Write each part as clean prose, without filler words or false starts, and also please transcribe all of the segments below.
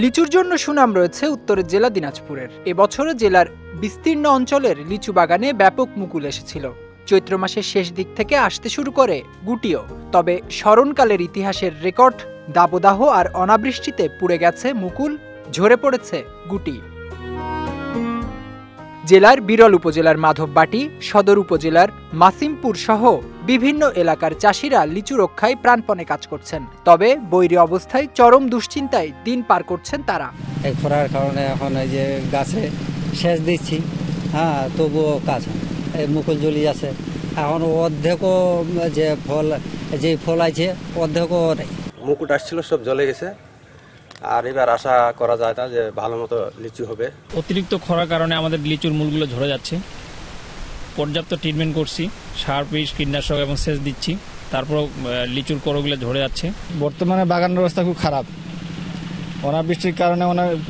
লিচুর জন্য সুনাম রয়েছে উত্তরের জেলা দিনাজপুরের। এবছরে জেলার বিস্তীর্ণ অঞ্চলের লিচু বাগানে ব্যাপক মুকুল এসেছিল। চৈত্র মাসের শেষ দিক থেকে আসতে শুরু করে গুটিও। তবে স্মরণকালের ইতিহাসের রেকর্ড দাবদাহ আর অনাবৃষ্টিতে পুড়ে গেছে মুকুল, ঝরে পড়েছে গুটি। জেলার বিরল উপজেলার মাধববাটি, সদর উপজেলার মাসিমপুর সহ বিভিন্ন এলাকার চাষিরা লিচু রক্ষায় প্রাণপণে কাজ করছেন। তবে বৈরী অবস্থায় চরম দুশ্চিন্তায় দিন পার করছেন তারা। এই খরার কারণে এখন এই যে গাছে সেচ দিচ্ছি, তবুও কাজ এই মুকুল জ্বলি আছে। এখন অর্ধেকও যে ফল আছে অর্ধেকও নেই। মুকুট আসছিল সব জ্বলে গেছে, আর এবার আশা করা যায় না যে ভালো মতো লিচু হবে। অতিরিক্ত খরার কারণে আমাদের লিচুর মূলগুলো ঝরে যাচ্ছে। পর্যাপ্ত ট্রিটমেন্ট করছি, সার, বিষ, কীটনাশক এবং সেচ দিচ্ছি, তারপরও লিচুর করগুলো ঝরে যাচ্ছে। বর্তমানে বাগানের অবস্থা খুব খারাপ। অনাবৃষ্টির কারণে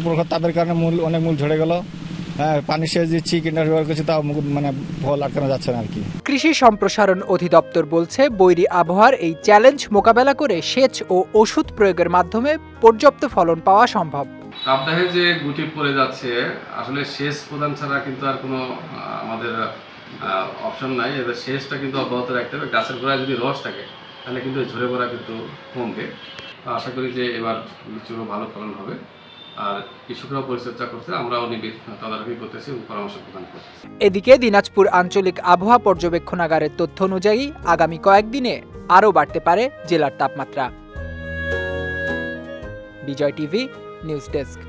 প্রখর তাপের কারণে অনেক মূল ঝরে গেল। পানি সেচ দিচ্ছি, কীটনাশক ব্যবহার করছি, তাও ফল আটকানো যাচ্ছে না আর কি। কৃষি সম্প্রসারণ অধিদপ্তর বলছে, বৈরী আবহাওয়ার এই চ্যালেঞ্জ মোকাবেলা করে সেচ ও ওষুধ প্রয়োগের মাধ্যমে পর্যাপ্ত ফলন পাওয়া সম্ভব। তাপদাহে যে গুটি পড়ে যাচ্ছে, আসলে সেচ প্রদান ছাড়া কিন্তু আর কোনো আমাদের অপশন নাই। এবার সেচটা কিন্তু অব্যাহত রাখতে হবে। গাছের গোড়ায় যদি রস থাকে তাহলে কিন্তু ঝরে পড়া কিন্তু কমবে। আশা করি যে এবার লিচুরও ভালো ফলন হবে। আর কৃষকরাও পরিচর্যা করছে, আমরাও তদারকি করতেছি এবং পরামর্শ প্রদান করতেছি। এদিকে দিনাজপুর আঞ্চলিক আবহাওয়া পর্যবেক্ষণাগারের তথ্য অনুযায়ী আগামী কয়েকদিনে আরও বাড়তে পারে জেলার তাপমাত্রা। বিজয় টিভি নিউজ ডেস্ক।